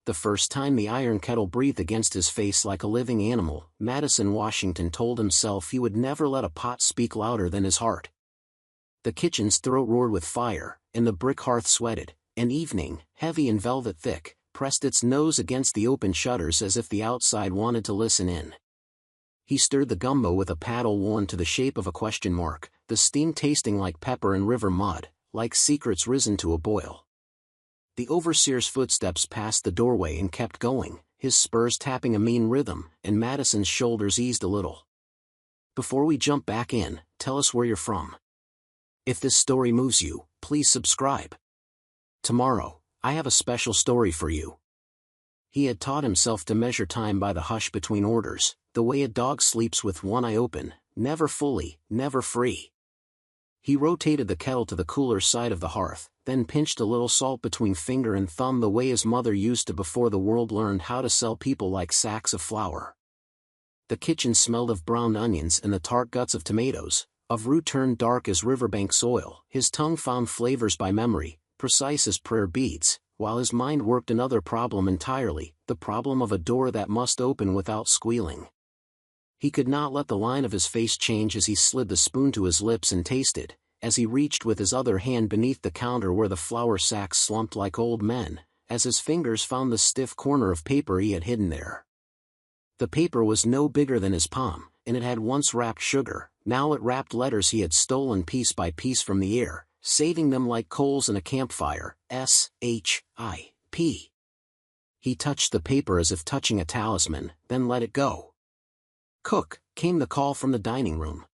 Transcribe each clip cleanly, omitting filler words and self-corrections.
The first time the iron kettle breathed against his face like a living animal, Madison Washington told himself he would never let a pot speak louder than his heart. The kitchen's throat roared with fire, and the brick hearth sweated, and evening, heavy and velvet thick, pressed its nose against the open shutters as if the outside wanted to listen in. He stirred the gumbo with a paddle worn to the shape of a question mark, the steam tasting like pepper and river mud, like secrets risen to a boil. The overseer's footsteps passed the doorway and kept going, his spurs tapping a mean rhythm, and Madison's shoulders eased a little. Before we jump back in, tell us where you're from. If this story moves you, please subscribe. Tomorrow, I have a special story for you. He had taught himself to measure time by the hush between orders, the way a dog sleeps with one eye open, never fully, never free. He rotated the kettle to the cooler side of the hearth, then pinched a little salt between finger and thumb the way his mother used to before the world learned how to sell people like sacks of flour. The kitchen smelled of browned onions and the tart guts of tomatoes, of roux turned dark as riverbank soil. His tongue found flavors by memory, precise as prayer beads, while his mind worked another problem entirely, the problem of a door that must open without squealing. He could not let the line of his face change as he slid the spoon to his lips and tasted, as he reached with his other hand beneath the counter where the flour sacks slumped like old men, as his fingers found the stiff corner of paper he had hidden there. The paper was no bigger than his palm, and it had once wrapped sugar, now it wrapped letters he had stolen piece by piece from the air, saving them like coals in a campfire, S-H-I-P. He touched the paper as if touching a talisman, then let it go. "Cook," came the call from the dining room.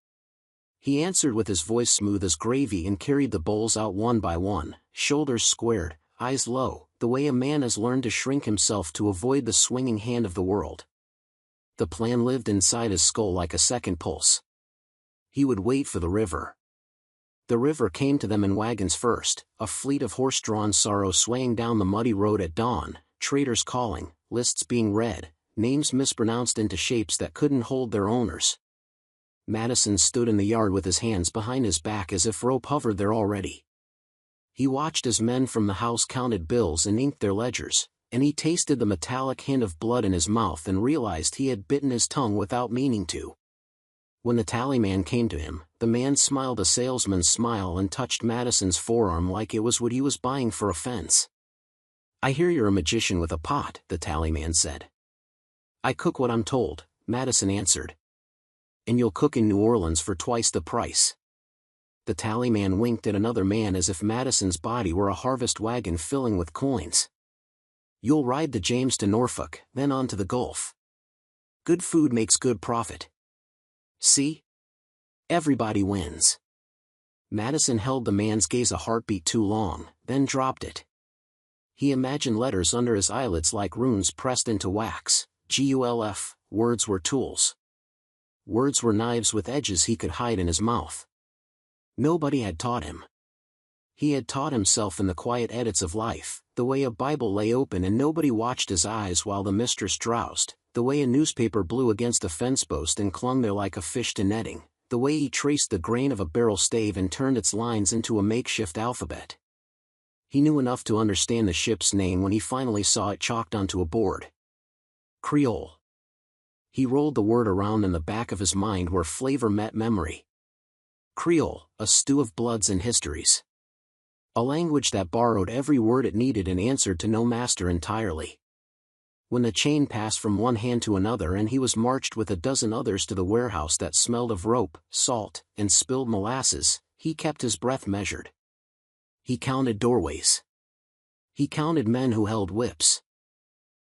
He answered with his voice smooth as gravy and carried the bowls out one by one, shoulders squared, eyes low, the way a man has learned to shrink himself to avoid the swinging hand of the world. The plan lived inside his skull like a second pulse. He would wait for the river. The river came to them in wagons first, a fleet of horse-drawn sorrow swaying down the muddy road at dawn, traders calling, lists being read, names mispronounced into shapes that couldn't hold their owners. Madison stood in the yard with his hands behind his back as if rope hovered there already. He watched as men from the house counted bills and inked their ledgers, and he tasted the metallic hint of blood in his mouth and realized he had bitten his tongue without meaning to. When the tallyman came to him, the man smiled a salesman's smile and touched Madison's forearm like it was what he was buying for a fence. "I hear you're a magician with a pot," the tallyman said. "I cook what I'm told," Madison answered. "And you'll cook in New Orleans for twice the price." The tallyman winked at another man as if Madison's body were a harvest wagon filling with coins. "You'll ride the James to Norfolk, then on to the Gulf. Good food makes good profit. See? Everybody wins." Madison held the man's gaze a heartbeat too long, then dropped it. He imagined letters under his eyelids like runes pressed into wax. GULF, words were tools. Words were knives with edges he could hide in his mouth. Nobody had taught him. He had taught himself in the quiet edits of life, the way a Bible lay open and nobody watched his eyes while the mistress drowsed, the way a newspaper blew against a fence post and clung there like a fish to netting, the way he traced the grain of a barrel stave and turned its lines into a makeshift alphabet. He knew enough to understand the ship's name when he finally saw it chalked onto a board. Creole. He rolled the word around in the back of his mind where flavor met memory. Creole, a stew of bloods and histories. A language that borrowed every word it needed and answered to no master entirely. When the chain passed from one hand to another and he was marched with a dozen others to the warehouse that smelled of rope, salt, and spilled molasses, he kept his breath measured. He counted doorways. He counted men who held whips.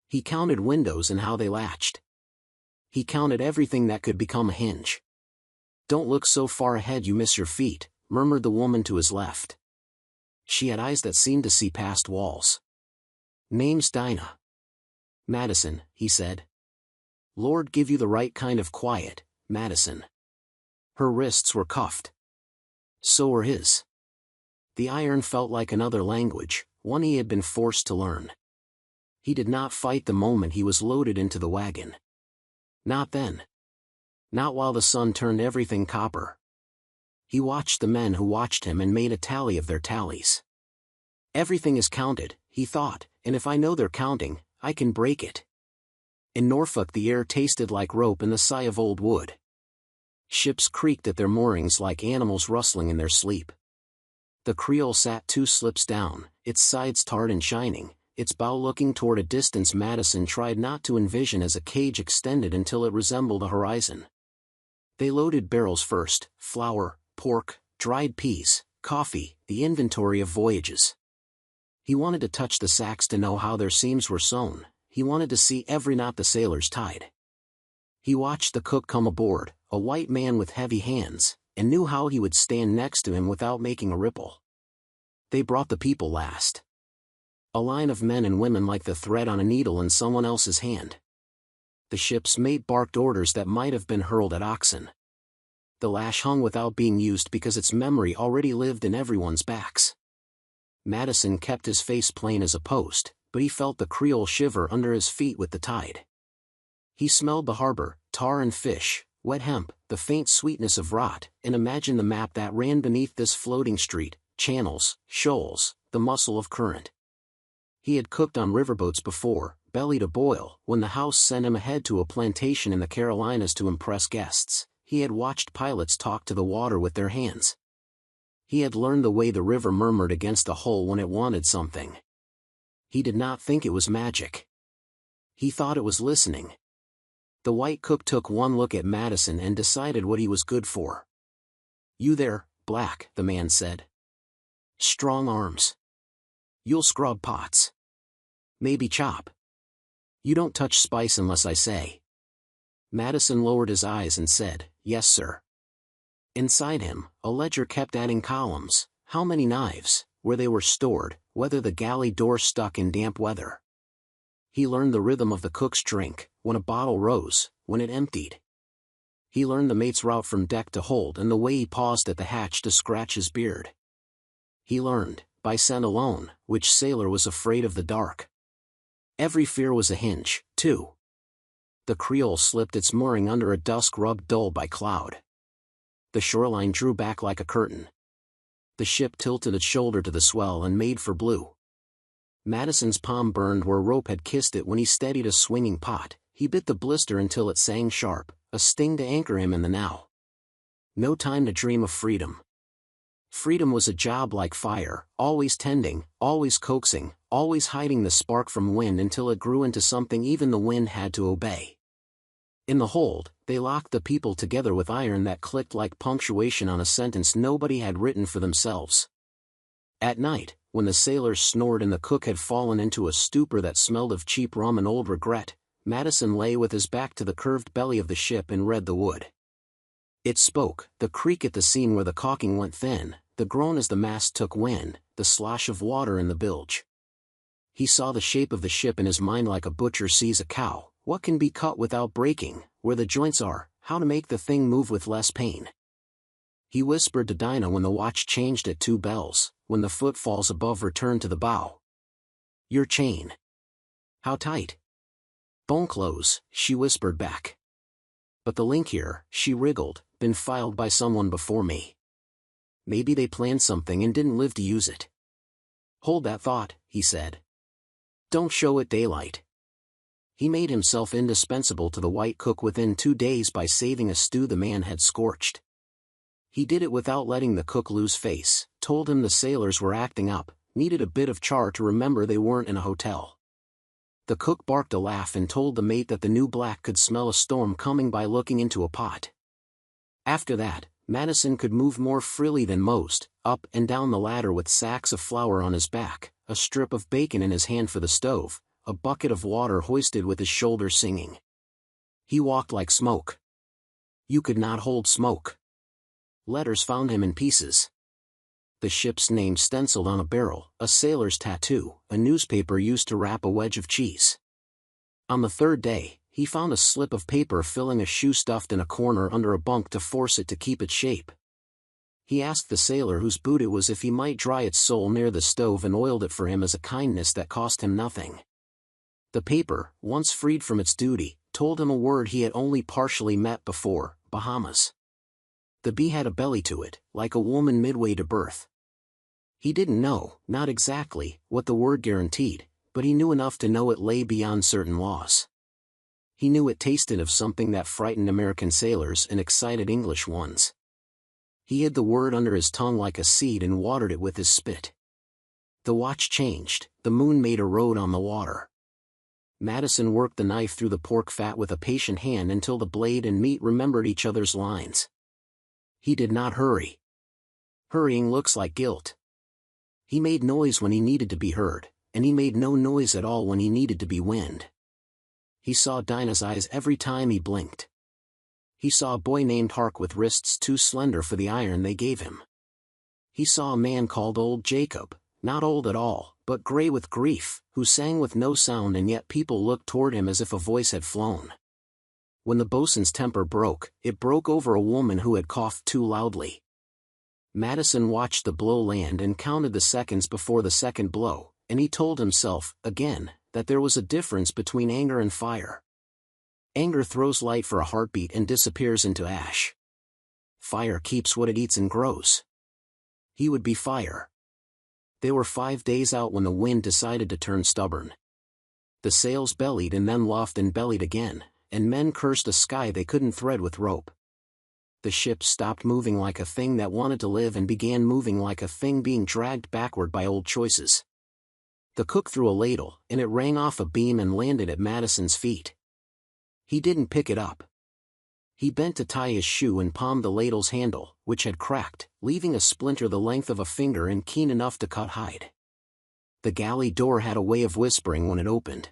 He counted windows and how they latched. He counted everything that could become a hinge. "Don't look so far ahead you miss your feet," murmured the woman to his left. She had eyes that seemed to see past walls. "Name's Dinah." "Madison," he said. "Lord give you the right kind of quiet, Madison." Her wrists were cuffed. So were his. The iron felt like another language, one he had been forced to learn. He did not fight the moment he was loaded into the wagon. Not then. Not while the sun turned everything copper. He watched the men who watched him and made a tally of their tallies. "Everything is counted," he thought, "and if I know they're counting, I can break it. In Norfolk the air tasted like rope and the sigh of old wood. Ships creaked at their moorings like animals rustling in their sleep. The Creole sat 2 slips down, its sides tarred and shining, its bow looking toward a distance Madison tried not to envision as a cage extended until it resembled a horizon. They loaded barrels first: flour, pork, dried peas, coffee, the inventory of voyages. He wanted to touch the sacks to know how their seams were sewn. He wanted to see every knot the sailors tied. He watched the cook come aboard, a white man with heavy hands, and knew how he would stand next to him without making a ripple. They brought the people last. A line of men and women like the thread on a needle in someone else's hand. The ship's mate barked orders that might have been hurled at oxen. The lash hung without being used because its memory already lived in everyone's backs. Madison kept his face plain as a post, but he felt the Creole shiver under his feet with the tide. He smelled the harbor, tar and fish, wet hemp, the faint sweetness of rot, and imagined the map that ran beneath this floating street, channels, shoals, the muscle of current. He had cooked on riverboats before, belly to boil, when the house sent him ahead to a plantation in the Carolinas to impress guests. He had watched pilots talk to the water with their hands. He had learned the way the river murmured against a hull when it wanted something. He did not think it was magic. He thought it was listening. The white cook took one look at Madison and decided what he was good for. "You there, Black," the man said. "Strong arms. You'll scrub pots. Maybe chop. You don't touch spice unless I say." Madison lowered his eyes and said, "Yes, sir." Inside him, a ledger kept adding columns: how many knives, where they were stored, whether the galley door stuck in damp weather. He learned the rhythm of the cook's drink, when a bottle rose, when it emptied. He learned the mate's route from deck to hold and the way he paused at the hatch to scratch his beard. He learned, by scent alone, which sailor was afraid of the dark. Every fear was a hinge, too. The Creole slipped its mooring under a dusk rubbed dull by cloud. The shoreline drew back like a curtain. The ship tilted its shoulder to the swell and made for blue. Madison's palm burned where rope had kissed it when he steadied a swinging pot. He bit the blister until it sang sharp, a sting to anchor him in the now. No time to dream of freedom. Freedom was a job like fire, always tending, always coaxing, always hiding the spark from wind until it grew into something even the wind had to obey. In the hold, they locked the people together with iron that clicked like punctuation on a sentence nobody had written for themselves. At night, when the sailors snored and the cook had fallen into a stupor that smelled of cheap rum and old regret, Madison lay with his back to the curved belly of the ship and read the wood. It spoke, the creak at the seam where the caulking went thin, the groan as the mast took wind, the slosh of water in the bilge. He saw the shape of the ship in his mind like a butcher sees a cow: what can be cut without breaking, where the joints are, how to make the thing move with less pain. He whispered to Dinah when the watch changed at 2 bells, when the footfalls above returned to the bow. "Your chain. How tight?" "Bone close," she whispered back. "But the link here," she wriggled, "been filed by someone before me. Maybe they planned something and didn't live to use it." "Hold that thought," he said. "Don't show it daylight." He made himself indispensable to the white cook within 2 days by saving a stew the man had scorched. He did it without letting the cook lose face, told him the sailors were acting up, needed a bit of char to remember they weren't in a hotel. The cook barked a laugh and told the mate that the new black could smell a storm coming by looking into a pot. After that, Madison could move more freely than most, up and down the ladder with sacks of flour on his back, a strip of bacon in his hand for the stove, a bucket of water hoisted with his shoulder singing. He walked like smoke. You could not hold smoke. Letters found him in pieces. The ship's name stenciled on a barrel, a sailor's tattoo, a newspaper used to wrap a wedge of cheese. On the 3rd day, he found a slip of paper filling a shoe stuffed in a corner under a bunk to force it to keep its shape. He asked the sailor whose boot it was if he might dry its sole near the stove and oiled it for him as a kindness that cost him nothing. The paper, once freed from its duty, told him a word he had only partially met before: Bahamas. The B had a belly to it, like a woman midway to birth. He didn't know, not exactly, what the word guaranteed, but he knew enough to know it lay beyond certain laws. He knew it tasted of something that frightened American sailors and excited English ones. He hid the word under his tongue like a seed and watered it with his spit. The watch changed, the moon made a road on the water. Madison worked the knife through the pork fat with a patient hand until the blade and meat remembered each other's lines. He did not hurry. Hurrying looks like guilt. He made noise when he needed to be heard, and he made no noise at all when he needed to be wind. He saw Dinah's eyes every time he blinked. He saw a boy named Hark with wrists too slender for the iron they gave him. He saw a man called Old Jacob, not old at all, but gray with grief, who sang with no sound, and yet people looked toward him as if a voice had flown. When the boatswain's temper broke, it broke over a woman who had coughed too loudly. Madison watched the blow land and counted the seconds before the second blow, and he told himself, again, that there was a difference between anger and fire. Anger throws light for a heartbeat and disappears into ash. Fire keeps what it eats and grows. He would be fire. They were 5 days out when the wind decided to turn stubborn. The sails bellied and then luffed and bellied again, and men cursed a sky they couldn't thread with rope. The ship stopped moving like a thing that wanted to live and began moving like a thing being dragged backward by old choices. The cook threw a ladle, and it rang off a beam and landed at Madison's feet. He didn't pick it up. He bent to tie his shoe and palmed the ladle's handle, which had cracked, leaving a splinter the length of a finger and keen enough to cut hide. The galley door had a way of whispering when it opened.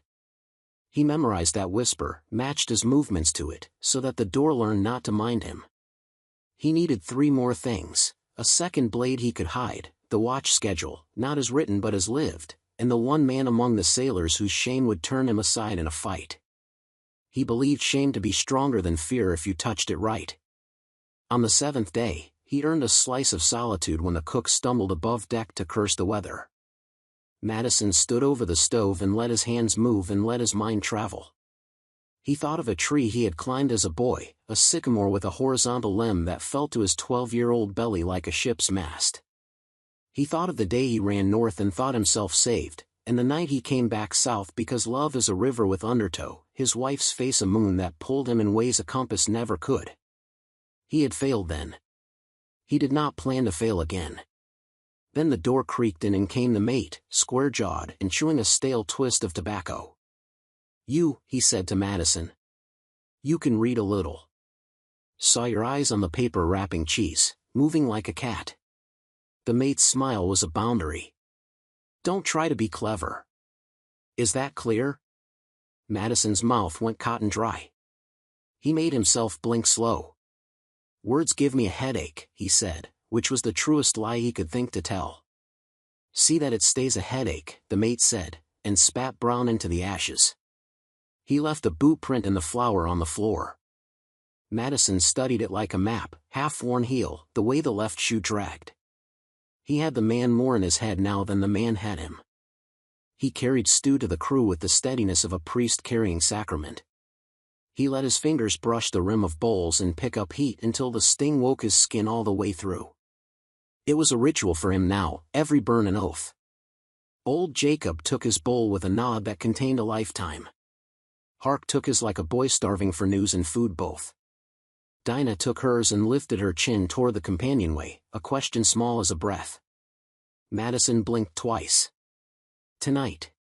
He memorized that whisper, matched his movements to it, so that the door learned not to mind him. He needed 3 more things: a second blade he could hide, the watch schedule, not as written but as lived, and the one man among the sailors whose shame would turn him aside in a fight. He believed shame to be stronger than fear if you touched it right. On the 7th day, he earned a slice of solitude when the cook stumbled above deck to curse the weather. Madison stood over the stove and let his hands move and let his mind travel. He thought of a tree he had climbed as a boy, a sycamore with a horizontal limb that fell to his 12-year-old belly like a ship's mast. He thought of the day he ran north and thought himself saved, and the night he came back south because love is a river with undertow, his wife's face a moon that pulled him in ways a compass never could. He had failed then. He did not plan to fail again. Then the door creaked in and came the mate, square-jawed and chewing a stale twist of tobacco. "You," he said to Madison. "You can read a little. Saw your eyes on the paper wrapping cheese, moving like a cat." The mate's smile was a boundary. "Don't try to be clever. Is that clear?" Madison's mouth went cotton dry. He made himself blink slow. "Words give me a headache," he said, which was the truest lie he could think to tell. "See that it stays a headache," the mate said, and spat brown into the ashes. He left a boot print in the flour on the floor. Madison studied it like a map, half-worn heel, the way the left shoe dragged. He had the man more in his head now than the man had him. He carried stew to the crew with the steadiness of a priest carrying sacrament. He let his fingers brush the rim of bowls and pick up heat until the sting woke his skin all the way through. It was a ritual for him now, every burn an oath. Old Jacob took his bowl with a nod that contained a lifetime. Hark took his like a boy starving for news and food both. Dinah took hers and lifted her chin toward the companionway, a question small as a breath. Madison blinked twice. Tonight.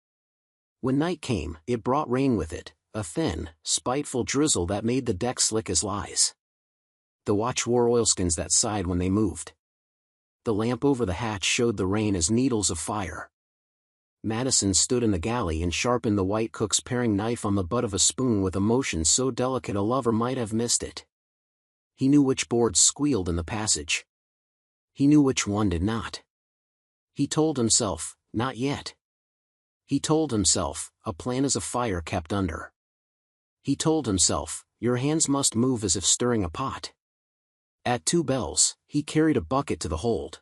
When night came, it brought rain with it, a thin, spiteful drizzle that made the deck slick as lies. The watch wore oilskins that sighed when they moved. The lamp over the hatch showed the rain as needles of fire. Madison stood in the galley and sharpened the white cook's paring knife on the butt of a spoon with a motion so delicate a lover might have missed it. He knew which boards squealed in the passage. He knew which one did not. He told himself, not yet. He told himself, a plan is a fire kept under. He told himself, your hands must move as if stirring a pot. At 2 bells, he carried a bucket to the hold.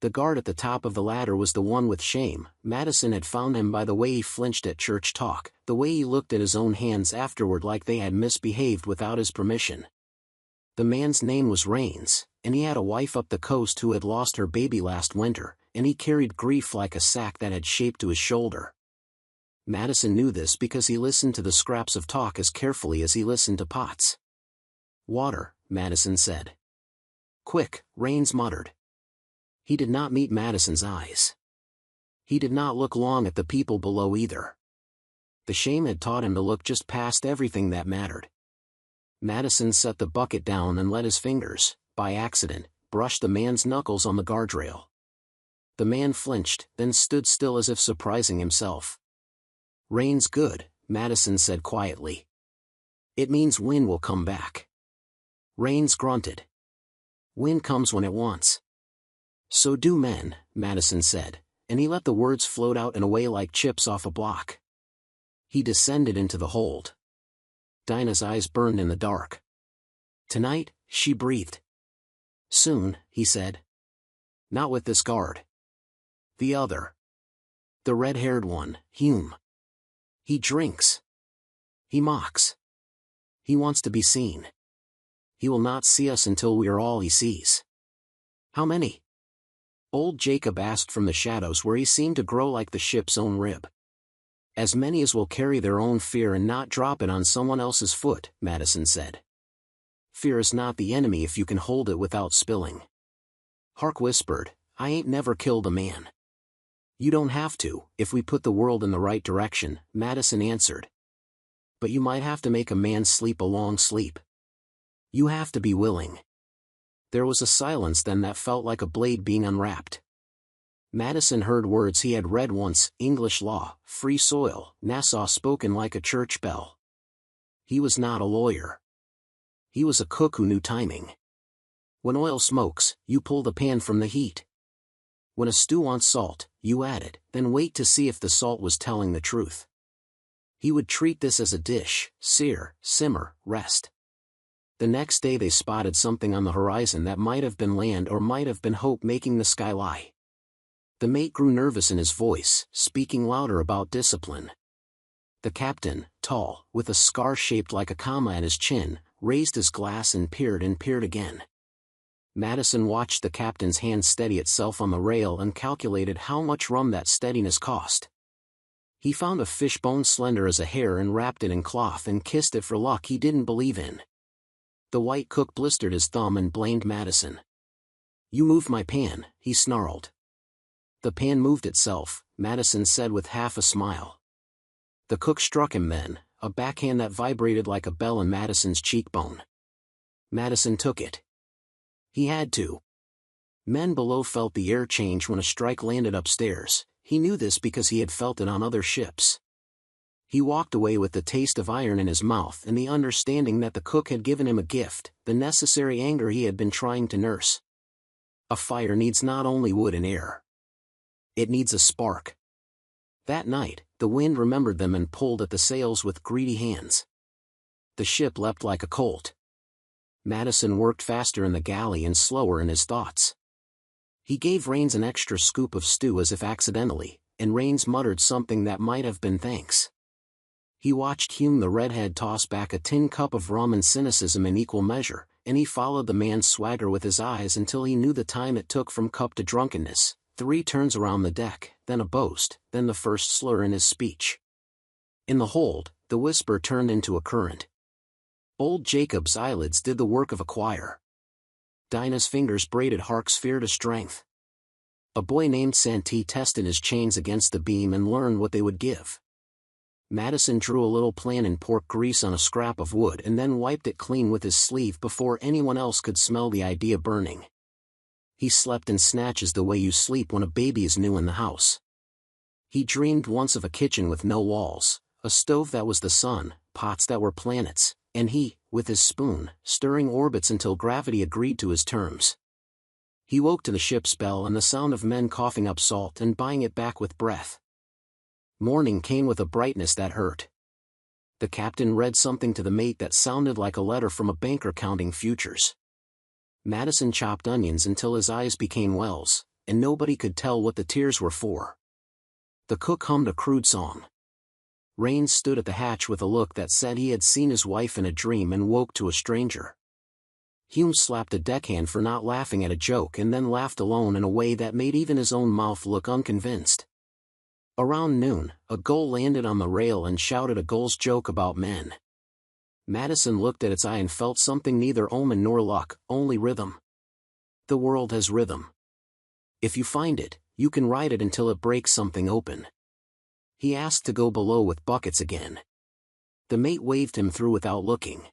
The guard at the top of the ladder was the one with shame. Madison had found him by the way he flinched at church talk, the way he looked at his own hands afterward like they had misbehaved without his permission. The man's name was Raines, and he had a wife up the coast who had lost her baby last winter, and he carried grief like a sack that had shaped to his shoulder. Madison knew this because he listened to the scraps of talk as carefully as he listened to Potts. "Water," Madison said. "Quick," Rains muttered. He did not meet Madison's eyes. He did not look long at the people below either. The shame had taught him to look just past everything that mattered. Madison set the bucket down and let his fingers, by accident, brush the man's knuckles on the guardrail. The man flinched, then stood still as if surprising himself. "Rain's good," Madison said quietly. "It means wind will come back." Rains grunted. "Wind comes when it wants." "So do men," Madison said, and he let the words float out and away like chips off a block. He descended into the hold. Dinah's eyes burned in the dark. "Tonight," she breathed. "Soon," he said. "Not with this guard." "The other." "The red-haired one, Hume. He drinks. He mocks. He wants to be seen. He will not see us until we are all he sees." "How many?" Old Jacob asked from the shadows where he seemed to grow like the ship's own rib. "As many as will carry their own fear and not drop it on someone else's foot," Madison said. "Fear is not the enemy if you can hold it without spilling." Hark whispered, "I ain't never killed a man." "You don't have to, if we put the world in the right direction," Madison answered. "But you might have to make a man sleep a long sleep. You have to be willing." There was a silence then that felt like a blade being unwrapped. Madison heard words he had read once: English law, free soil, Nassau, spoken like a church bell. He was not a lawyer. He was a cook who knew timing. When oil smokes, you pull the pan from the heat. When a stew wants salt, you add it, then wait to see if the salt was telling the truth. He would treat this as a dish: sear, simmer, rest. The next day they spotted something on the horizon that might have been land or might have been hope making the sky lie. The mate grew nervous in his voice, speaking louder about discipline. The captain, tall, with a scar shaped like a comma at his chin, raised his glass and peered again. Madison watched the captain's hand steady itself on the rail and calculated how much rum that steadiness cost. He found a fishbone slender as a hair and wrapped it in cloth and kissed it for luck he didn't believe in. The white cook blistered his thumb and blamed Madison. "You moved my pan," he snarled. "The pan moved itself," Madison said with half a smile. The cook struck him then, a backhand that vibrated like a bell in Madison's cheekbone. Madison took it. He had to. Men below felt the air change when a strike landed upstairs. He knew this because he had felt it on other ships. He walked away with the taste of iron in his mouth and the understanding that the cook had given him a gift, the necessary anger he had been trying to nurse. A fire needs not only wood and air. It needs a spark. That night, the wind remembered them and pulled at the sails with greedy hands. The ship leapt like a colt. Madison worked faster in the galley and slower in his thoughts. He gave Rains an extra scoop of stew as if accidentally, and Rains muttered something that might have been thanks. He watched Hume the redhead toss back a tin cup of rum and cynicism in equal measure, and he followed the man's swagger with his eyes until he knew the time it took from cup to drunkenness: 3 turns around the deck, then a boast, then the first slur in his speech. In the hold, the whisper turned into a current. Old Jacob's eyelids did the work of a choir. Dinah's fingers braided Hark's fear to strength. A boy named Santee tested his chains against the beam and learned what they would give. Madison drew a little plan in pork grease on a scrap of wood and then wiped it clean with his sleeve before anyone else could smell the idea burning. He slept in snatches the way you sleep when a baby is new in the house. He dreamed once of a kitchen with no walls, a stove that was the sun, pots that were planets, and he, with his spoon, stirring orbits until gravity agreed to his terms. He woke to the ship's bell and the sound of men coughing up salt and buying it back with breath. Morning came with a brightness that hurt. The captain read something to the mate that sounded like a letter from a banker counting futures. Madison chopped onions until his eyes became wells, and nobody could tell what the tears were for. The cook hummed a crude song. Rains stood at the hatch with a look that said he had seen his wife in a dream and woke to a stranger. Hume slapped a deckhand for not laughing at a joke and then laughed alone in a way that made even his own mouth look unconvinced. Around noon, a gull landed on the rail and shouted a gull's joke about men. Madison looked at its eye and felt something neither omen nor luck, only rhythm. The world has rhythm. If you find it, you can ride it until it breaks something open. He asked to go below with buckets again. The mate waved him through without looking.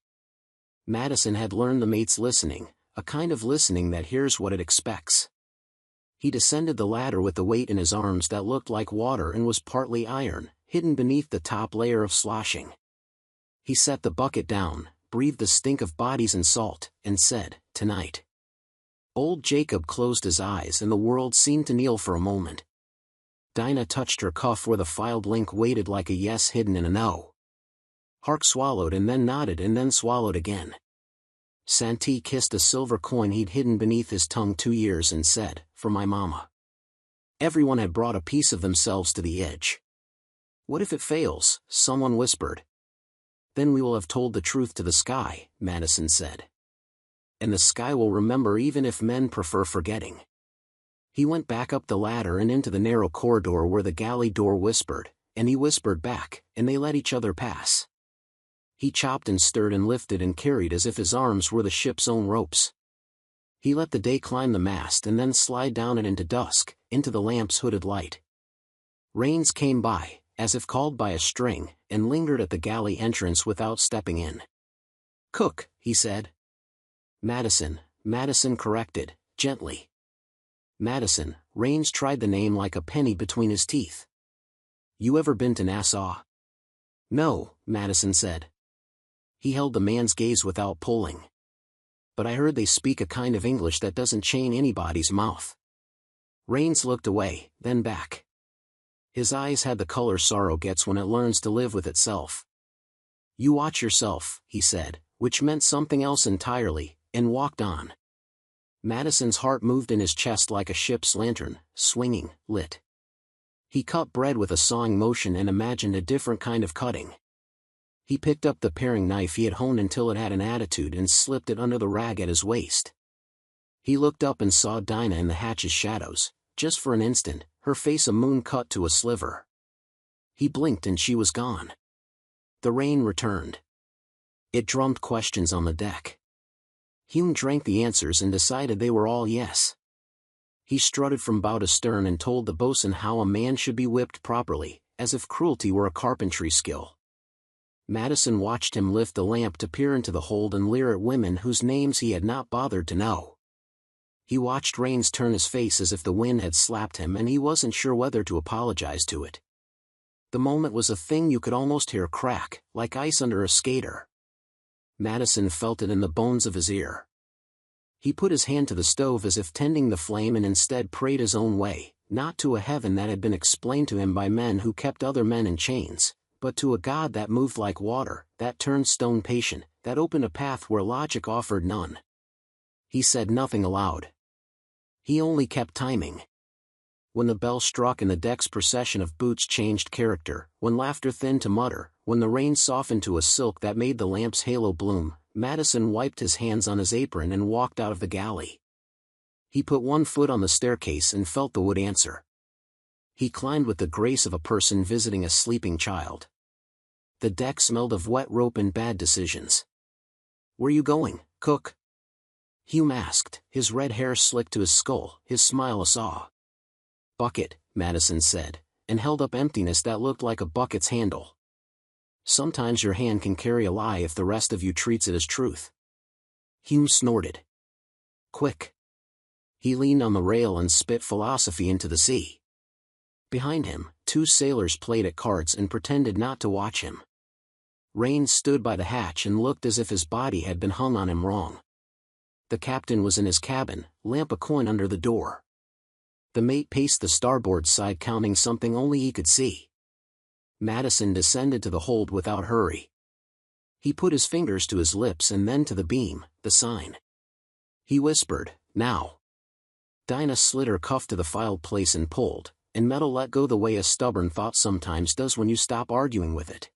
Madison had learned the mate's listening, a kind of listening that hears what it expects. He descended the ladder with the weight in his arms that looked like water and was partly iron, hidden beneath the top layer of sloshing. He set the bucket down, breathed the stink of bodies and salt, and said, "Tonight." Old Jacob closed his eyes and the world seemed to kneel for a moment. Dinah touched her cuff where the filed link waited like a yes hidden in a no. Hark swallowed and then nodded and then swallowed again. Santee kissed a silver coin he'd hidden beneath his tongue 2 years and said, "For my mama." Everyone had brought a piece of themselves to the edge. "What if it fails?" someone whispered. "Then we will have told the truth to the sky," Madison said. "And the sky will remember even if men prefer forgetting." He went back up the ladder and into the narrow corridor where the galley door whispered, and he whispered back, and they let each other pass. He chopped and stirred and lifted and carried as if his arms were the ship's own ropes. He let the day climb the mast and then slide down it into dusk, into the lamp's hooded light. Rains came by, as if called by a string, and lingered at the galley entrance without stepping in. "Cook," he said. Madison corrected, gently. Madison, Rains tried the name like a penny between his teeth. "You ever been to Nassau?" "No," Madison said. He held the man's gaze without pulling. "But I heard they speak a kind of English that doesn't chain anybody's mouth." Rains looked away, then back. His eyes had the color sorrow gets when it learns to live with itself. "You watch yourself," he said, which meant something else entirely, and walked on. Madison's heart moved in his chest like a ship's lantern, swinging, lit. He cut bread with a sawing motion and imagined a different kind of cutting. He picked up the paring knife he had honed until it had an attitude and slipped it under the rag at his waist. He looked up and saw Dinah in the hatch's shadows, just for an instant, her face a moon cut to a sliver. He blinked and she was gone. The rain returned. It drummed questions on the deck. Hume drank the answers and decided they were all yes. He strutted from bow to stern and told the boatswain how a man should be whipped properly, as if cruelty were a carpentry skill. Madison watched him lift the lamp to peer into the hold and leer at women whose names he had not bothered to know. He watched Rains turn his face as if the wind had slapped him and he wasn't sure whether to apologize to it. The moment was a thing you could almost hear crack, like ice under a skater. Madison felt it in the bones of his ear. He put his hand to the stove as if tending the flame and instead prayed his own way, not to a heaven that had been explained to him by men who kept other men in chains, but to a God that moved like water, that turned stone patient, that opened a path where logic offered none. He said nothing aloud. He only kept timing. When the bell struck and the deck's procession of boots changed character, when laughter thinned to mutter, when the rain softened to a silk that made the lamp's halo bloom, Madison wiped his hands on his apron and walked out of the galley. He put one foot on the staircase and felt the wood answer. He climbed with the grace of a person visiting a sleeping child. The deck smelled of wet rope and bad decisions. "Where you going, Cook?" Hume asked, his red hair slicked to his skull, his smile a saw. "Bucket," Madison said, and held up emptiness that looked like a bucket's handle. "Sometimes your hand can carry a lie if the rest of you treats it as truth." Hume snorted. "Quick." He leaned on the rail and spit philosophy into the sea. Behind him, 2 sailors played at cards and pretended not to watch him. Rains stood by the hatch and looked as if his body had been hung on him wrong. The captain was in his cabin, lamp a coin under the door. The mate paced the starboard side counting something only he could see. Madison descended to the hold without hurry. He put his fingers to his lips and then to the beam, the sign. He whispered, "Now." Dinah slid her cuff to the filed place and pulled, and metal let go the way a stubborn thought sometimes does when you stop arguing with it.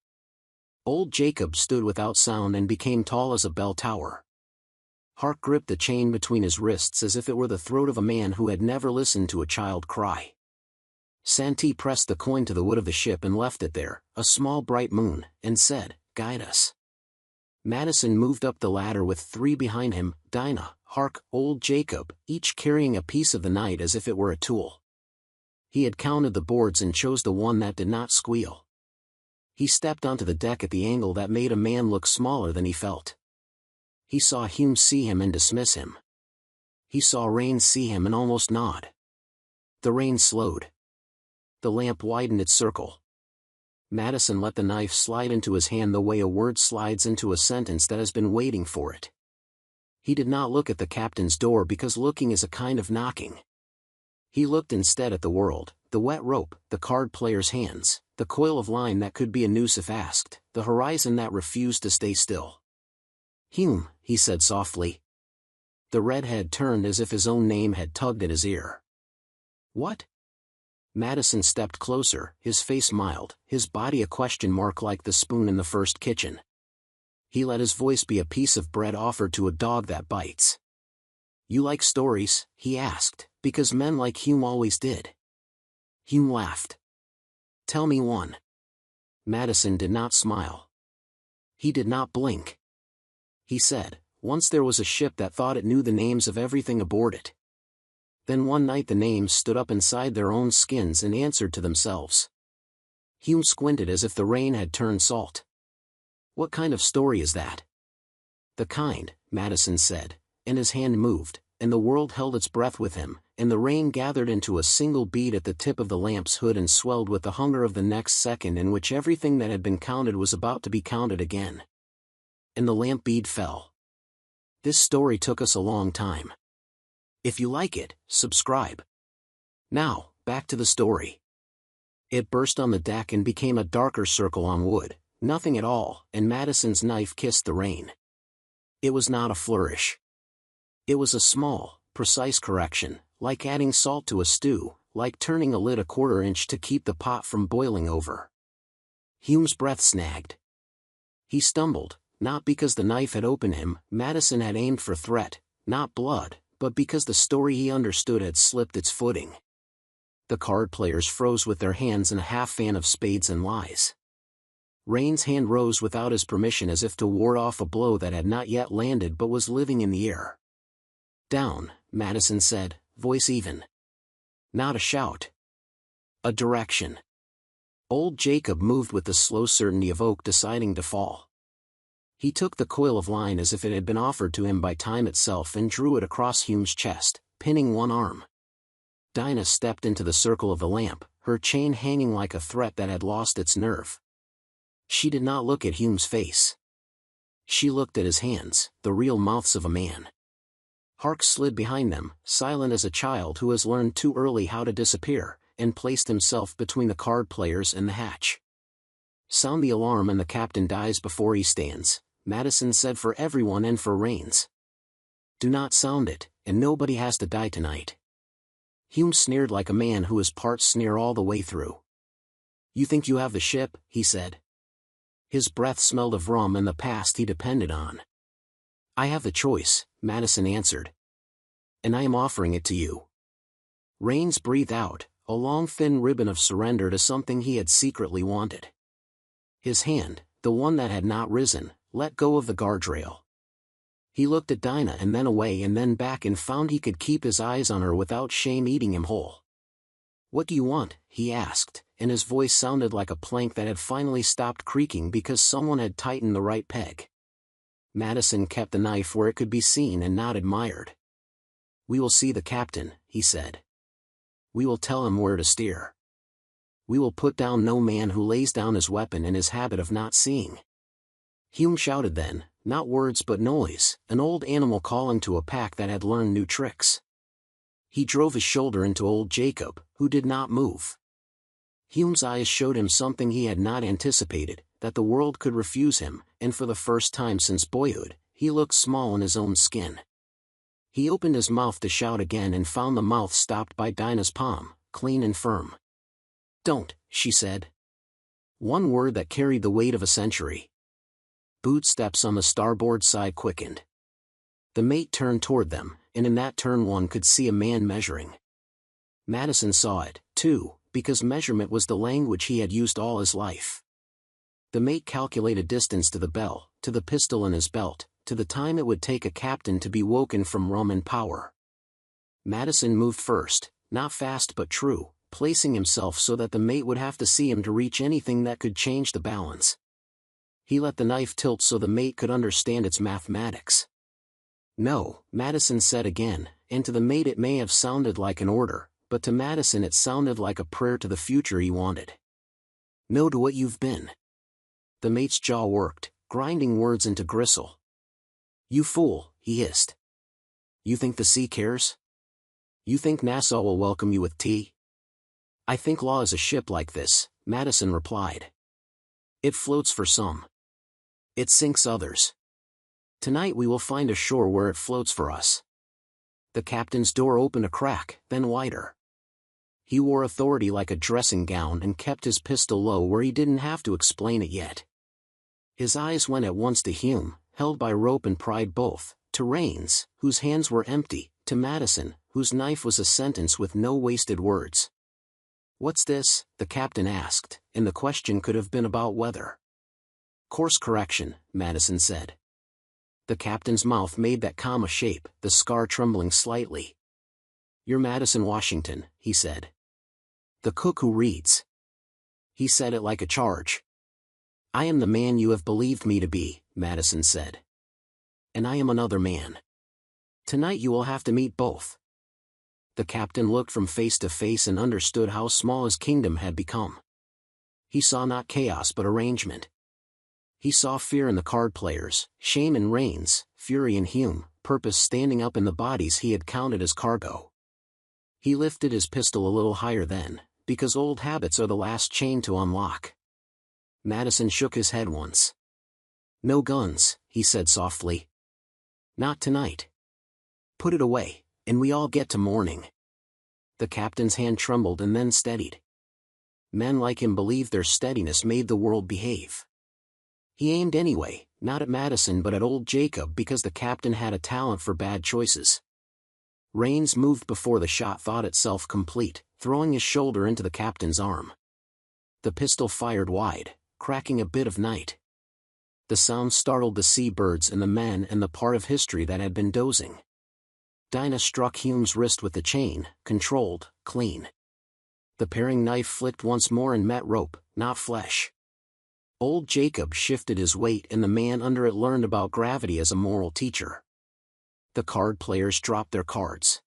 Old Jacob stood without sound and became tall as a bell tower. Hark gripped the chain between his wrists as if it were the throat of a man who had never listened to a child cry. Santee pressed the coin to the wood of the ship and left it there, a small bright moon, and said, "Guide us." Madison moved up the ladder with 3 behind him, Dinah, Hark, old Jacob, each carrying a piece of the night as if it were a tool. He had counted the boards and chose the one that did not squeal. He stepped onto the deck at the angle that made a man look smaller than he felt. He saw Hume see him and dismiss him. He saw Rains see him and almost nod. The rain slowed. The lamp widened its circle. Madison let the knife slide into his hand the way a word slides into a sentence that has been waiting for it. He did not look at the captain's door because looking is a kind of knocking. He looked instead at the world, the wet rope, the card player's hands, the coil of line that could be a noose if asked, the horizon that refused to stay still. "Hume," he said softly. The redhead turned as if his own name had tugged at his ear. "What?" Madison stepped closer, his face mild, his body a question mark like the spoon in the first kitchen. He let his voice be a piece of bread offered to a dog that bites. "You like stories?" he asked, because men like Hume always did. Hume laughed. "Tell me one." Madison did not smile. He did not blink. He said, "Once there was a ship that thought it knew the names of everything aboard it. Then one night the names stood up inside their own skins and answered to themselves." Hume squinted as if the rain had turned salt. "What kind of story is that?" "The kind," Madison said, and his hand moved, and the world held its breath with him, and the rain gathered into a single bead at the tip of the lamp's hood and swelled with the hunger of the next second in which everything that had been counted was about to be counted again. And the lamp bead fell. "This story took us a long time. If you like it, subscribe. Now, back to the story." It burst on the deck and became a darker circle on wood, nothing at all, and Madison's knife kissed the rain. It was not a flourish. It was a small, precise correction, like adding salt to a stew, like turning a lid a quarter inch to keep the pot from boiling over. Hume's breath snagged. He stumbled, not because the knife had opened him, Madison had aimed for threat, not blood, but because the story he understood had slipped its footing. The card players froze with their hands in a half-fan of spades and lies. Rain's hand rose without his permission as if to ward off a blow that had not yet landed but was living in the air. "Down," Madison said, voice even. Not a shout. A direction. Old Jacob moved with the slow certainty of oak deciding to fall. He took the coil of line as if it had been offered to him by time itself and drew it across Hume's chest, pinning one arm. Dinah stepped into the circle of the lamp, her chain hanging like a threat that had lost its nerve. She did not look at Hume's face. She looked at his hands, the real mouths of a man. Hark slid behind them, silent as a child who has learned too early how to disappear, and placed himself between the card players and the hatch. "Sound the alarm and the captain dies before he stands," Madison said, for everyone and for Rains. "Do not sound it, and nobody has to die tonight." Hume sneered like a man who is part sneer all the way through. "You think you have the ship," he said. His breath smelled of rum and the past he depended on. "I have the choice," Madison answered. "And I am offering it to you." Rains breathed out, a long thin ribbon of surrender to something he had secretly wanted. His hand, the one that had not risen, let go of the guardrail. He looked at Dinah and then away and then back and found he could keep his eyes on her without shame eating him whole. "What do you want?" he asked, and his voice sounded like a plank that had finally stopped creaking because someone had tightened the right peg. Madison kept the knife where it could be seen and not admired. "We will see the captain," he said. "We will tell him where to steer. We will put down no man who lays down his weapon in his habit of not seeing." Hume shouted then, not words but noise, an old animal calling to a pack that had learned new tricks. He drove his shoulder into old Jacob, who did not move. Hume's eyes showed him something he had not anticipated, that the world could refuse him, and for the first time since boyhood, he looked small in his own skin. He opened his mouth to shout again and found the mouth stopped by Dinah's palm, clean and firm. "Don't," she said. One word that carried the weight of a century. Boot steps on the starboard side quickened. The mate turned toward them, and in that turn one could see a man measuring. Madison saw it, too, because measurement was the language he had used all his life. The mate calculated distance to the bell, to the pistol in his belt, to the time it would take a captain to be woken from rum and power. Madison moved first, not fast but true, placing himself so that the mate would have to see him to reach anything that could change the balance. He let the knife tilt so the mate could understand its mathematics. "No," Madison said again, and to the mate it may have sounded like an order, but to Madison it sounded like a prayer to the future he wanted. "No to what you've been." The mate's jaw worked, grinding words into gristle. "You fool," he hissed. "You think the sea cares? You think Nassau will welcome you with tea?" "I think law is a ship like this," Madison replied. "It floats for some. It sinks others. Tonight we will find a shore where it floats for us." The captain's door opened a crack, then wider. He wore authority like a dressing gown and kept his pistol low where he didn't have to explain it yet. His eyes went at once to Hume, held by rope and pride both, to Raines, whose hands were empty, to Madison, whose knife was a sentence with no wasted words. "What's this?" the captain asked, and the question could have been about weather. "Course correction," Madison said. The captain's mouth made that comma shape, the scar trembling slightly. "You're Madison Washington," he said. "The cook who reads." He said it like a charge. "I am the man you have believed me to be," Madison said. "And I am another man. Tonight you will have to meet both." The captain looked from face to face and understood how small his kingdom had become. He saw not chaos but arrangement. He saw fear in the card players, shame in Raines, fury in Hume, purpose standing up in the bodies he had counted as cargo. He lifted his pistol a little higher then, because old habits are the last chain to unlock. Madison shook his head once. "No guns," he said softly. "Not tonight. Put it away, and we all get to morning." The captain's hand trembled and then steadied. Men like him believed their steadiness made the world behave. He aimed anyway, not at Madison but at old Jacob because the captain had a talent for bad choices. Raines moved before the shot thought itself complete, throwing his shoulder into the captain's arm. The pistol fired wide, cracking a bit of night. The sound startled the sea birds and the men and the part of history that had been dozing. Dinah struck Hume's wrist with the chain, controlled, clean. The paring knife flicked once more and met rope, not flesh. Old Jacob shifted his weight and the man under it learned about gravity as a moral teacher. The card players dropped their cards.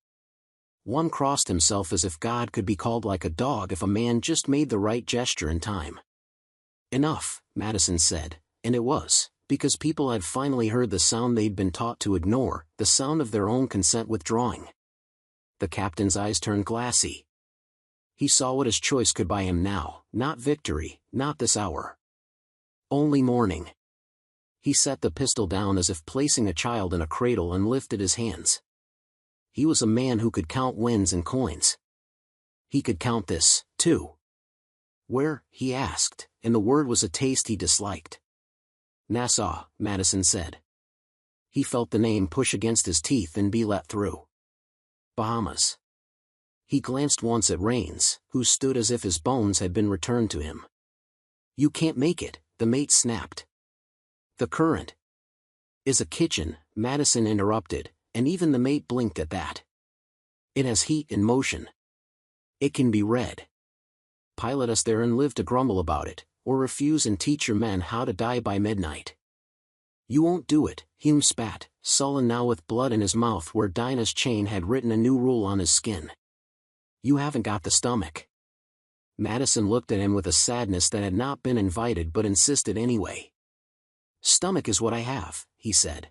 One crossed himself as if God could be called like a dog if a man just made the right gesture in time. "Enough," Madison said, and it was, because people had finally heard the sound they'd been taught to ignore, the sound of their own consent withdrawing. The captain's eyes turned glassy. He saw what his choice could buy him now, not victory, not this hour. Only morning. He set the pistol down as if placing a child in a cradle and lifted his hands. He was a man who could count wins and coins. He could count this, too. "Where?" he asked, and the word was a taste he disliked. "Nassau," Madison said. He felt the name push against his teeth and be let through. "Bahamas." He glanced once at Raines, who stood as if his bones had been returned to him. "You can't make it," the mate snapped. "The current is a kitchen," Madison interrupted, and even the mate blinked at that. "It has heat and motion. It can be read. Pilot us there and live to grumble about it, or refuse and teach your men how to die by midnight." "You won't do it," Hume spat, sullen now with blood in his mouth where Dinah's chain had written a new rule on his skin. "You haven't got the stomach." Madison looked at him with a sadness that had not been invited but insisted anyway. "Stomach is what I have," he said.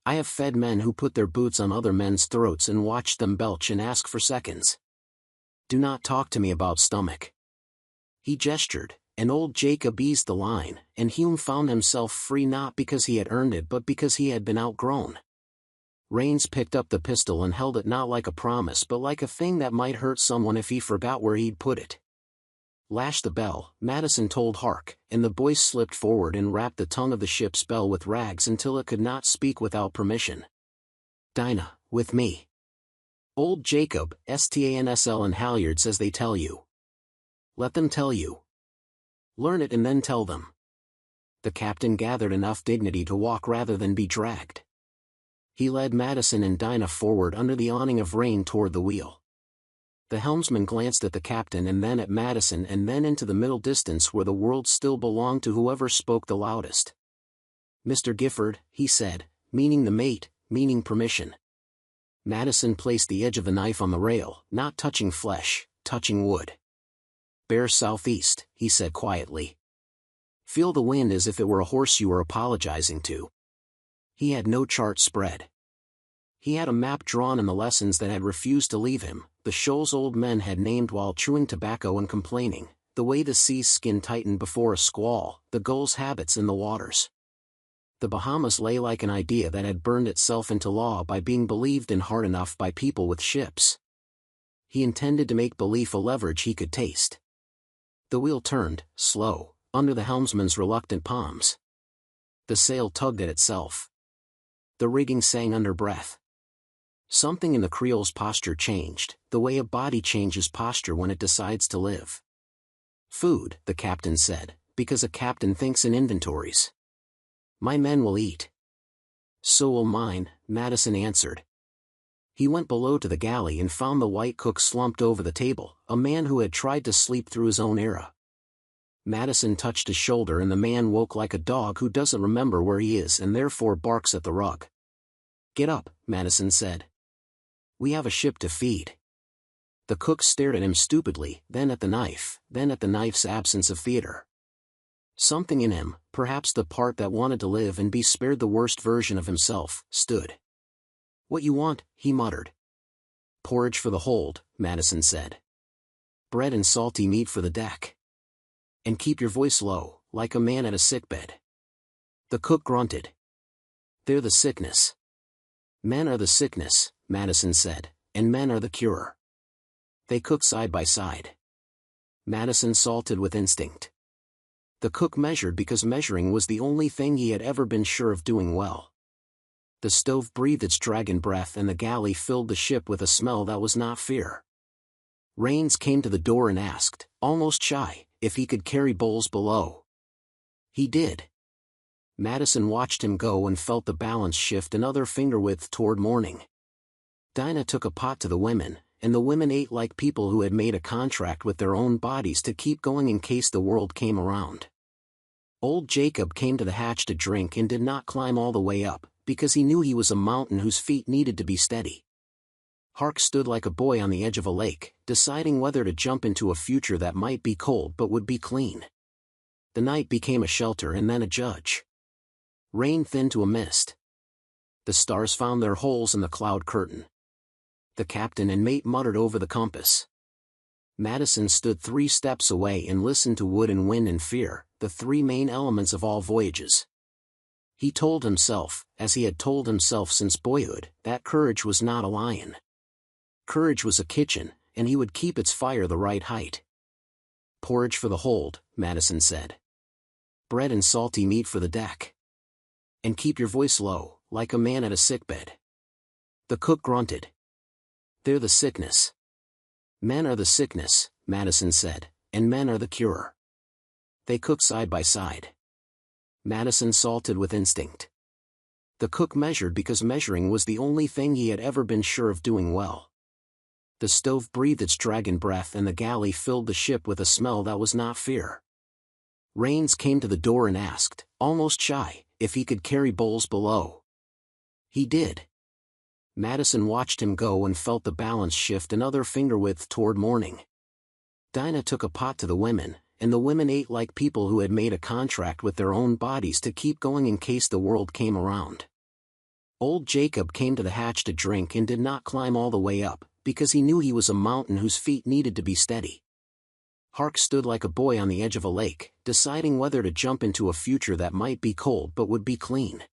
"I have fed men who put their boots on other men's throats and watched them belch and ask for seconds. Do not talk to me about stomach." He gestured, and old Jacob eased the line, and Hume found himself free not because he had earned it but because he had been outgrown. Raines picked up the pistol and held it not like a promise but like a thing that might hurt someone if he forgot where he'd put it. "Lash the bell," Madison told Hark, and the boy slipped forward and wrapped the tongue of the ship's bell with rags until it could not speak without permission. "Dinah, with me. Old Jacob, Stansl and halyards as they tell you." Let them tell you. Learn it and then tell them. The captain gathered enough dignity to walk rather than be dragged. He led Madison and Dinah forward under the awning of rain toward the wheel. The helmsman glanced at the captain and then at Madison and then into the middle distance where the world still belonged to whoever spoke the loudest. "Mr. Gifford," he said, meaning the mate, meaning permission. Madison placed the edge of the knife on the rail, not touching flesh, touching wood. "Bear southeast," he said quietly. "Feel the wind as if it were a horse you were apologizing to." He had no chart spread. He had a map drawn in the lessons that had refused to leave him, the shoals old men had named while chewing tobacco and complaining, the way the sea's skin tightened before a squall, the gull's habits in the waters. The Bahamas lay like an idea that had burned itself into law by being believed in hard enough by people with ships. He intended to make belief a leverage he could taste. The wheel turned, slow, under the helmsman's reluctant palms. The sail tugged at itself. The rigging sang under breath. Something in the Creole's posture changed, the way a body changes posture when it decides to live. "Food," the captain said, because a captain thinks in inventories. "My men will eat." "So will mine," Madison answered. He went below to the galley and found the white cook slumped over the table, a man who had tried to sleep through his own era. Madison touched his shoulder and the man woke like a dog who doesn't remember where he is and therefore barks at the rug. "Get up," Madison said. "We have a ship to feed." The cook stared at him stupidly, then at the knife, then at the knife's absence of theater. Something in him, perhaps the part that wanted to live and be spared the worst version of himself, stood. "What you want," he muttered. "Porridge for the hold," Madison said. "Bread and salty meat for the deck. And keep your voice low, like a man at a sickbed." The cook grunted. "They're the sickness." "Men are the sickness," Madison said, "and men are the cure." They cooked side by side. Madison salted with instinct. The cook measured because measuring was the only thing he had ever been sure of doing well. The stove breathed its dragon breath and the galley filled the ship with a smell that was not fear. Rains came to the door and asked, almost shy, if he could carry bowls below. He did. Madison watched him go and felt the balance shift another finger width toward morning. Dinah took a pot to the women, and the women ate like people who had made a contract with their own bodies to keep going in case the world came around. Old Jacob came to the hatch to drink and did not climb all the way up, because he knew he was a mountain whose feet needed to be steady. Hark stood like a boy on the edge of a lake, deciding whether to jump into a future that might be cold but would be clean. The night became a shelter and then a judge. Rain thinned to a mist. The stars found their holes in the cloud curtain. The captain and mate muttered over the compass. Madison stood 3 steps away and listened to wood and wind and fear, the 3 main elements of all voyages. He told himself, as he had told himself since boyhood, that courage was not a lion. Courage was a kitchen, and he would keep its fire the right height. "Porridge for the hold," Madison said. "Bread and salty meat for the deck. And keep your voice low, like a man at a sickbed." The cook grunted. "They're the sickness." "Men are the sickness," Madison said, "and men are the cure." They cooked side by side. Madison salted with instinct. The cook measured because measuring was the only thing he had ever been sure of doing well. The stove breathed its dragon breath and the galley filled the ship with a smell that was not fear. Rains came to the door and asked, almost shy, if he could carry bowls below. He did. Madison watched him go and felt the balance shift another finger width toward morning. Dinah took a pot to the women, and the women ate like people who had made a contract with their own bodies to keep going in case the world came around. Old Jacob came to the hatch to drink and did not climb all the way up, because he knew he was a mountain whose feet needed to be steady. Hark stood like a boy on the edge of a lake, deciding whether to jump into a future that might be cold but would be clean.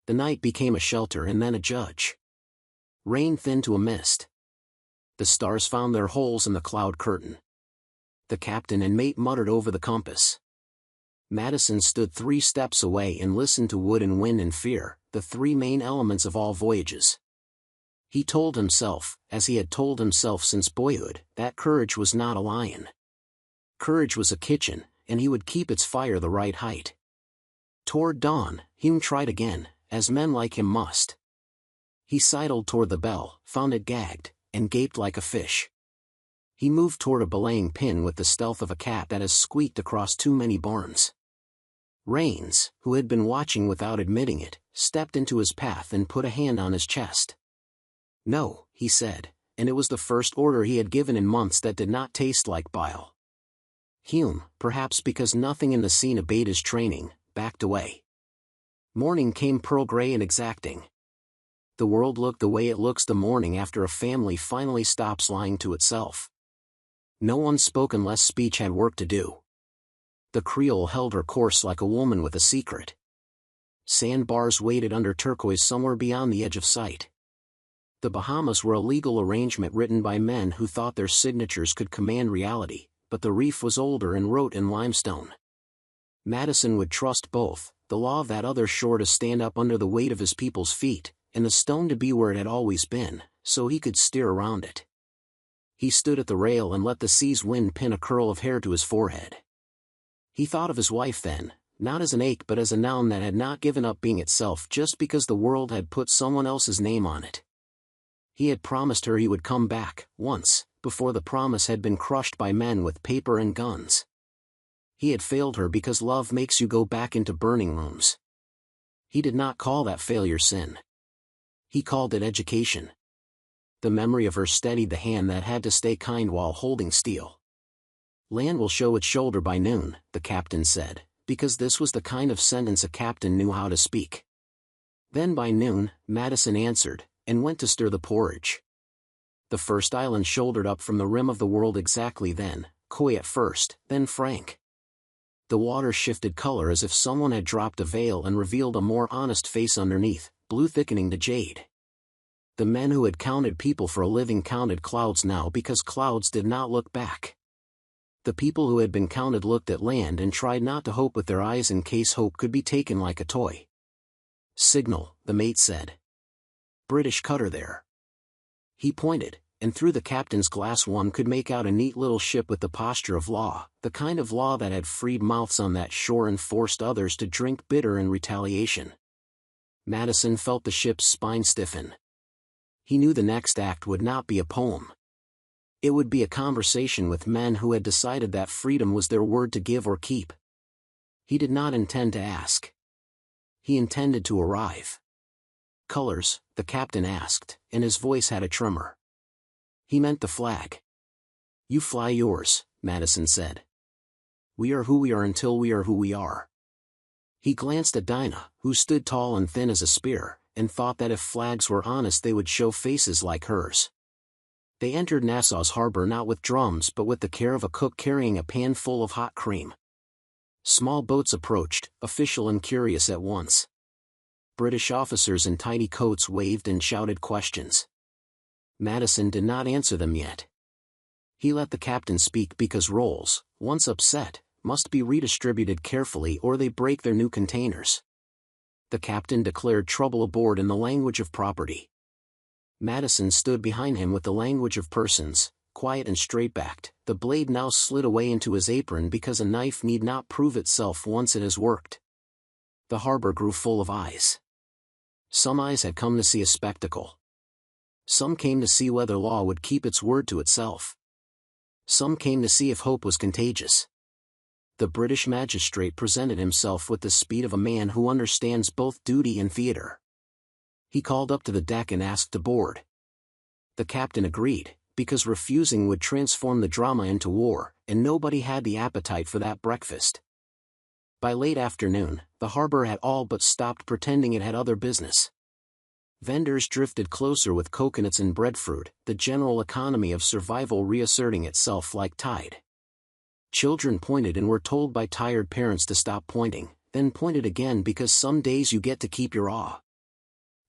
The night became a shelter and then a judge. Rain thinned to a mist. The stars found their holes in the cloud curtain. The captain and mate muttered over the compass. Madison stood 3 steps away and listened to wood and wind and fear, the 3 main elements of all voyages. He told himself, as he had told himself since boyhood, that courage was not a lion. Courage was a kitchen, and he would keep its fire the right height. Toward dawn, Hume tried again, as men like him must. He sidled toward the bell, found it gagged, and gaped like a fish. He moved toward a belaying pin with the stealth of a cat that has squeaked across too many barns. Rains, who had been watching without admitting it, stepped into his path and put a hand on his chest. "No," he said, and it was the first order he had given in months that did not taste like bile. Hume, perhaps because nothing in the scene abated his training, backed away. Morning came pearl-gray and exacting. The world looked the way it looks the morning after a family finally stops lying to itself. No unspoken less speech had work to do. The Creole held her course like a woman with a secret. Sandbars waited under turquoise somewhere beyond the edge of sight. The Bahamas were a legal arrangement written by men who thought their signatures could command reality, but the reef was older and wrote in limestone. Madison would trust both, the law of that other shore to stand up under the weight of his people's feet, and the stone to be where it had always been, so he could steer around it. He stood at the rail and let the sea's wind pin a curl of hair to his forehead. He thought of his wife then, not as an ache but as a noun that had not given up being itself just because the world had put someone else's name on it. He had promised her he would come back, once, before the promise had been crushed by men with paper and guns. He had failed her because love makes you go back into burning rooms. He did not call that failure sin. He called it education. The memory of her steadied the hand that had to stay kind while holding steel. "Land will show its shoulder by noon," the captain said, because this was the kind of sentence a captain knew how to speak. Then by noon, Madison answered, and went to stir the porridge. The first island shouldered up from the rim of the world exactly then, coy at first, then frank. The water shifted color as if someone had dropped a veil and revealed a more honest face underneath, blue thickening to jade. The men who had counted people for a living counted clouds now because clouds did not look back. The people who had been counted looked at land and tried not to hope with their eyes in case hope could be taken like a toy. "Signal," the mate said. "British cutter there." He pointed, and through the captain's glass one could make out a neat little ship with the posture of law, the kind of law that had freed mouths on that shore and forced others to drink bitter in retaliation. Madison felt the ship's spine stiffen. He knew the next act would not be a poem. It would be a conversation with men who had decided that freedom was their word to give or keep. He did not intend to ask. He intended to arrive. "Colors?" the captain asked, and his voice had a tremor. He meant the flag. "You fly yours," Madison said. "We are who we are until we are who we are." He glanced at Dinah, who stood tall and thin as a spear, and thought that if flags were honest they would show faces like hers. They entered Nassau's harbor not with drums but with the care of a cook carrying a pan full of hot cream. Small boats approached, official and curious at once. British officers in tidy coats waved and shouted questions. Madison did not answer them yet. He let the captain speak because rolls, once upset, must be redistributed carefully or they break their new containers. The captain declared trouble aboard in the language of property. Madison stood behind him with the language of persons, quiet and straight-backed. The blade now slid away into his apron because a knife need not prove itself once it has worked. The harbor grew full of eyes. Some eyes had come to see a spectacle. Some came to see whether law would keep its word to itself. Some came to see if hope was contagious. The British magistrate presented himself with the speed of a man who understands both duty and theater. He called up to the deck and asked to board. The captain agreed, because refusing would transform the drama into war, and nobody had the appetite for that breakfast. By late afternoon, the harbor had all but stopped pretending it had other business. Vendors drifted closer with coconuts and breadfruit, the general economy of survival reasserting itself like tide. Children pointed and were told by tired parents to stop pointing, then pointed again because some days you get to keep your awe.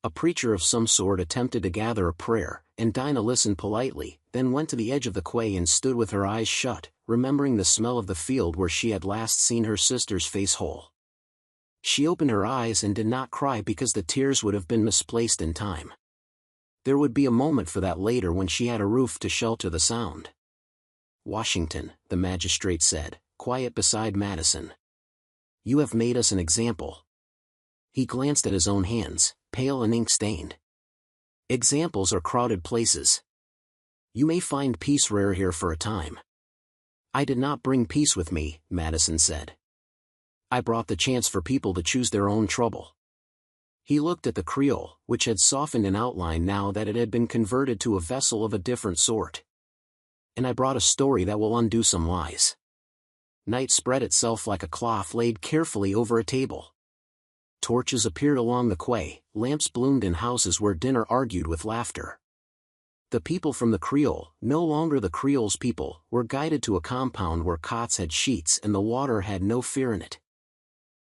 A preacher of some sort attempted to gather a prayer, and Dinah listened politely, then went to the edge of the quay and stood with her eyes shut, remembering the smell of the field where she had last seen her sister's face whole. She opened her eyes and did not cry because the tears would have been misplaced in time. There would be a moment for that later when she had a roof to shelter the sound. Washington, the magistrate said, quiet beside Madison. You have made us an example. He glanced at his own hands, pale and ink-stained. Examples are crowded places. You may find peace rare here for a time. I did not bring peace with me, Madison said. I brought the chance for people to choose their own trouble. He looked at the Creole, which had softened in outline now that it had been converted to a vessel of a different sort. And I brought a story that will undo some lies. Night spread itself like a cloth laid carefully over a table. Torches appeared along the quay, lamps bloomed in houses where dinner argued with laughter. The people from the Creole, no longer the Creole's people, were guided to a compound where cots had sheets and the water had no fear in it.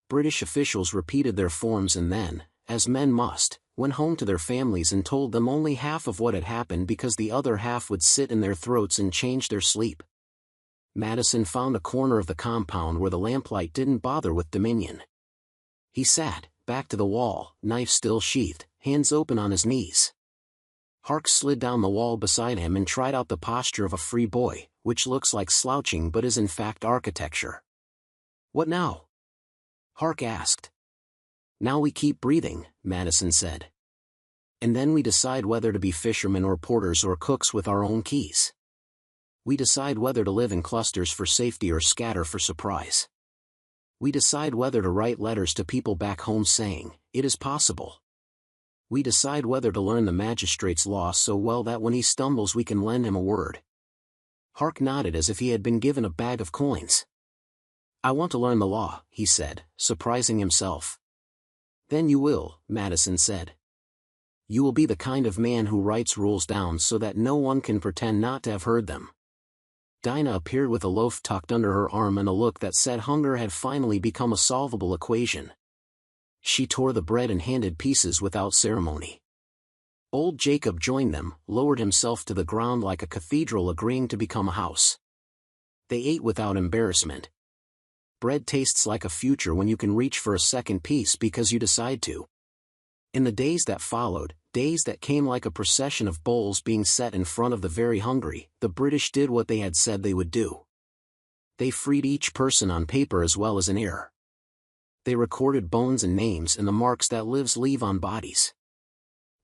British officials repeated their forms and then, as men must, went home to their families and told them only half of what had happened because the other half would sit in their throats and change their sleep. Madison found a corner of the compound where the lamplight didn't bother with dominion. He sat, back to the wall, knife still sheathed, hands open on his knees. Hark slid down the wall beside him and tried out the posture of a free boy, which looks like slouching but is in fact architecture. What now? Hark asked. Now we keep breathing, Madison said. And then we decide whether to be fishermen or porters or cooks with our own keys. We decide whether to live in clusters for safety or scatter for surprise. We decide whether to write letters to people back home saying, it is possible. We decide whether to learn the magistrate's law so well that when he stumbles we can lend him a word. Hark nodded as if he had been given a bag of coins. I want to learn the law, he said, surprising himself. Then you will, Madison said. You will be the kind of man who writes rules down so that no one can pretend not to have heard them. Dinah appeared with a loaf tucked under her arm and a look that said hunger had finally become a solvable equation. She tore the bread and handed pieces without ceremony. Old Jacob joined them, lowered himself to the ground like a cathedral agreeing to become a house. They ate without embarrassment. Bread tastes like a future when you can reach for a second piece because you decide to. In the days that followed, days that came like a procession of bowls being set in front of the very hungry, the British did what they had said they would do. They freed each person on paper as well as in air. They recorded bones and names and the marks that lives leave on bodies.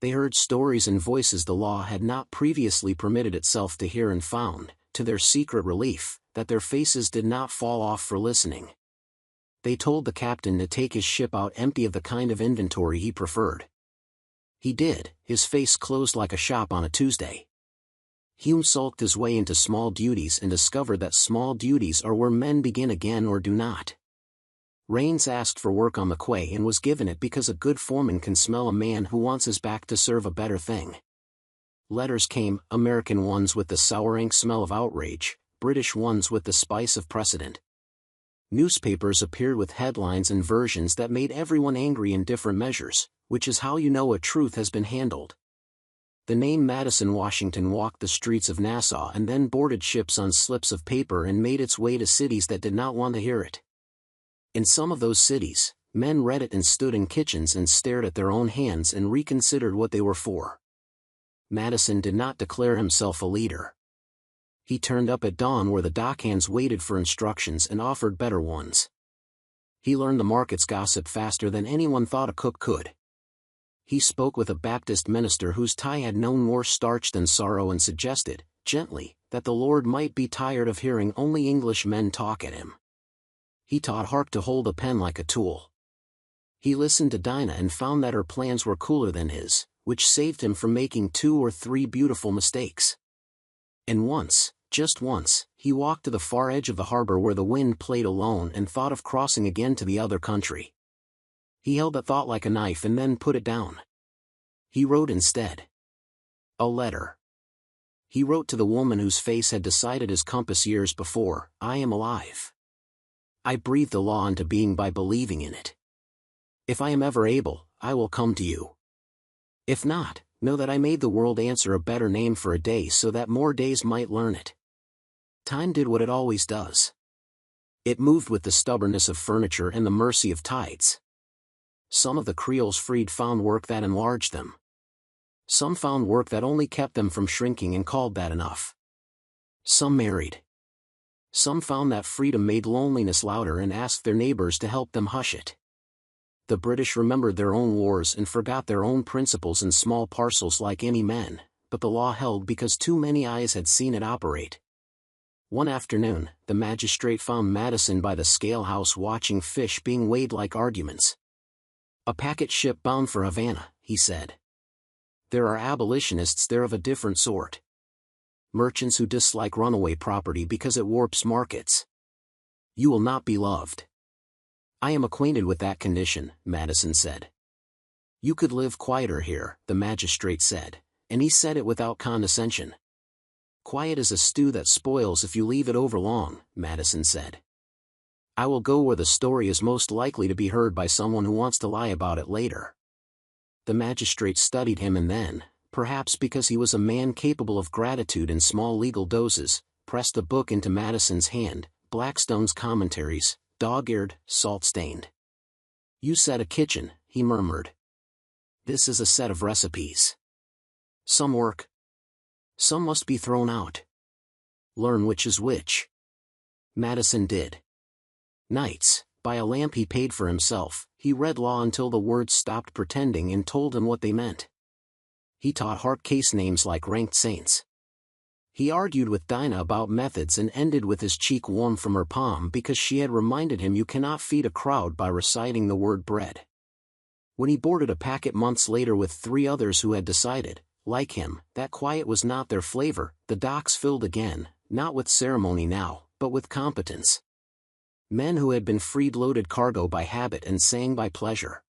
They heard stories and voices the law had not previously permitted itself to hear and found, to their secret relief, that their faces did not fall off for listening. They told the captain to take his ship out empty of the kind of inventory he preferred. He did, his face closed like a shop on a Tuesday. Hume sulked his way into small duties and discovered that small duties are where men begin again or do not. Raines asked for work on the quay and was given it because a good foreman can smell a man who wants his back to serve a better thing. Letters came, American ones with the souring smell of outrage, British ones with the spice of precedent. Newspapers appeared with headlines and versions that made everyone angry in different measures, which is how you know a truth has been handled. The name Madison Washington walked the streets of Nassau and then boarded ships on slips of paper and made its way to cities that did not want to hear it. In some of those cities, men read it and stood in kitchens and stared at their own hands and reconsidered what they were for. Madison did not declare himself a leader. He turned up at dawn where the dockhands waited for instructions and offered better ones. He learned the market's gossip faster than anyone thought a cook could. He spoke with a Baptist minister whose tie had known more starch than sorrow and suggested, gently, that the Lord might be tired of hearing only English men talk at him. He taught Hark to hold a pen like a tool. He listened to Dinah and found that her plans were cooler than his, which saved him from making 2 or 3 beautiful mistakes. And once, just once, he walked to the far edge of the harbor where the wind played alone and thought of crossing again to the other country. He held that thought like a knife and then put it down. He wrote instead. A letter. He wrote to the woman whose face had decided his compass years before, I am alive. I breathe the law into being by believing in it. If I am ever able, I will come to you. If not, know that I made the world answer a better name for a day so that more days might learn it. Time did what it always does. It moved with the stubbornness of furniture and the mercy of tides. Some of the Creoles freed found work that enlarged them. Some found work that only kept them from shrinking and called that enough. Some married. Some found that freedom made loneliness louder and asked their neighbors to help them hush it. The British remembered their own wars and forgot their own principles in small parcels like any men, but the law held because too many eyes had seen it operate. One afternoon, the magistrate found Madison by the scale house watching fish being weighed like arguments. "A packet ship bound for Havana," he said. "There are abolitionists there of a different sort. Merchants who dislike runaway property because it warps markets. You will not be loved." "I am acquainted with that condition," Madison said. "You could live quieter here," the magistrate said, and he said it without condescension. "Quiet is a stew that spoils if you leave it over long," Madison said. "I will go where the story is most likely to be heard by someone who wants to lie about it later." The magistrate studied him and then, perhaps because he was a man capable of gratitude in small legal doses, pressed a book into Madison's hand, Blackstone's Commentaries, dog-eared, salt-stained. "You said a kitchen," he murmured. "This is a set of recipes. Some work. Some must be thrown out. Learn which is which." Madison did. Nights, by a lamp he paid for himself, he read law until the words stopped pretending and told him what they meant. He taught heart case names like ranked saints. He argued with Dinah about methods and ended with his cheek warm from her palm because she had reminded him you cannot feed a crowd by reciting the word bread. When he boarded a packet months later with 3 others who had decided, like him, that quiet was not their flavor, the docks filled again, not with ceremony now, but with competence. Men who had been freed loaded cargo by habit and sang by pleasure.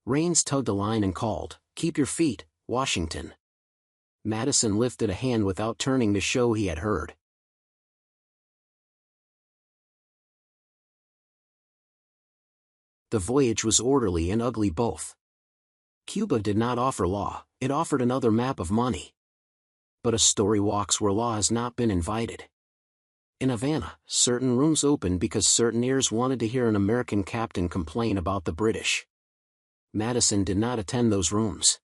Raines tugged a line and called, "Keep your feet, Washington." Madison lifted a hand without turning to show he had heard. The voyage was orderly and ugly both. Cuba did not offer law, it offered another map of money. But a story walks where law has not been invited. In Havana, certain rooms opened because certain ears wanted to hear an American captain complain about the British. Madison did not attend those rooms.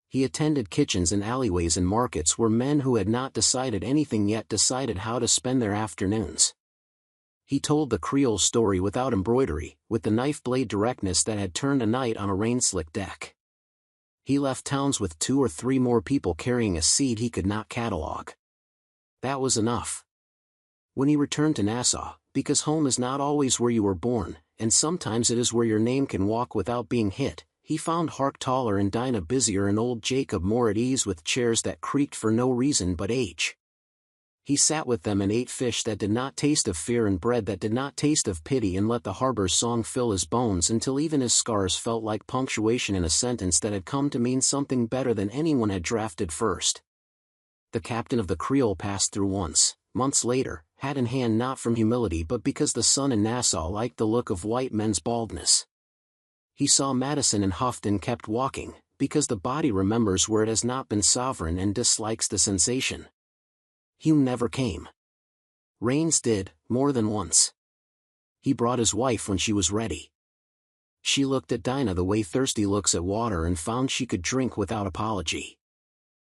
He attended kitchens and alleyways and markets where men who had not decided anything yet decided how to spend their afternoons. He told the Creole story without embroidery, with the knife-blade directness that had turned a night on a rain-slick deck. He left towns with 2 or 3 more people carrying a seed he could not catalog. That was enough. When he returned to Nassau, because home is not always where you were born, and sometimes it is where your name can walk without being hit, he found Hark taller and Dinah busier and old Jacob more at ease with chairs that creaked for no reason but age. He sat with them and ate fish that did not taste of fear and bread that did not taste of pity and let the harbor's song fill his bones until even his scars felt like punctuation in a sentence that had come to mean something better than anyone had drafted first. The captain of the Creole passed through once, months later, hat in hand not from humility but because the sun in Nassau liked the look of white men's baldness. He saw Madison and huffed and kept walking, because the body remembers where it has not been sovereign and dislikes the sensation. Hume never came. Raines did, more than once. He brought his wife when she was ready. She looked at Dinah the way thirsty looks at water and found she could drink without apology.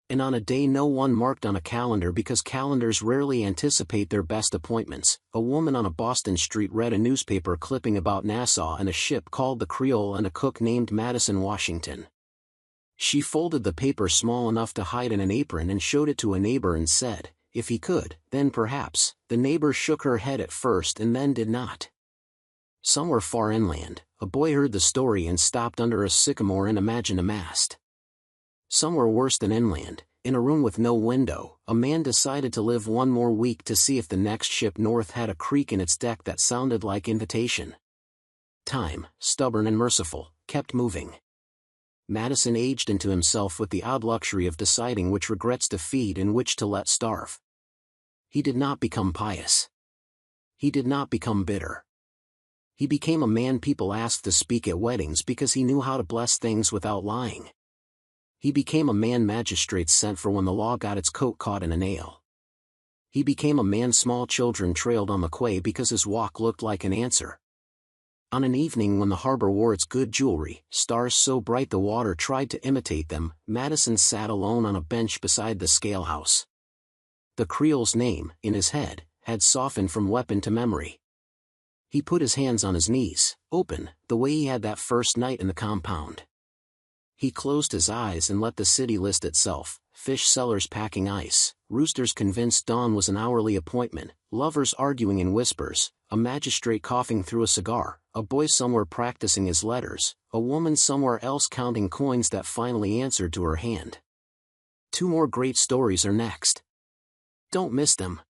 And on a day no one marked on a calendar because calendars rarely anticipate their best appointments, a woman on a Boston street read a newspaper clipping about Nassau and a ship called the Creole and a cook named Madison Washington. She folded the paper small enough to hide in an apron and showed it to a neighbor and said, if he could, then perhaps. The neighbor shook her head at first and then did not. Somewhere far inland, a boy heard the story and stopped under a sycamore and imagined a mast. Somewhere worse than inland, in a room with no window, a man decided to live one more week to see if the next ship north had a creak in its deck that sounded like invitation. Time, stubborn and merciful, kept moving. Madison aged into himself with the odd luxury of deciding which regrets to feed and which to let starve. He did not become pious. He did not become bitter. He became a man people asked to speak at weddings because he knew how to bless things without lying. He became a man magistrates sent for when the law got its coat caught in a nail. He became a man small children trailed on the quay because his walk looked like an answer. On an evening when the harbor wore its good jewelry, stars so bright the water tried to imitate them, Madison sat alone on a bench beside the scale house. The Creole's name, in his head, had softened from weapon to memory. He put his hands on his knees, open, the way he had that first night in the compound. He closed his eyes and let the city list itself: fish sellers packing ice, roosters convinced dawn was an hourly appointment, lovers arguing in whispers, a magistrate coughing through a cigar, a boy somewhere practicing his letters, a woman somewhere else counting coins that finally answered to her hand. 2 more great stories are next. Don't miss them.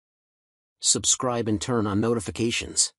Subscribe and turn on notifications.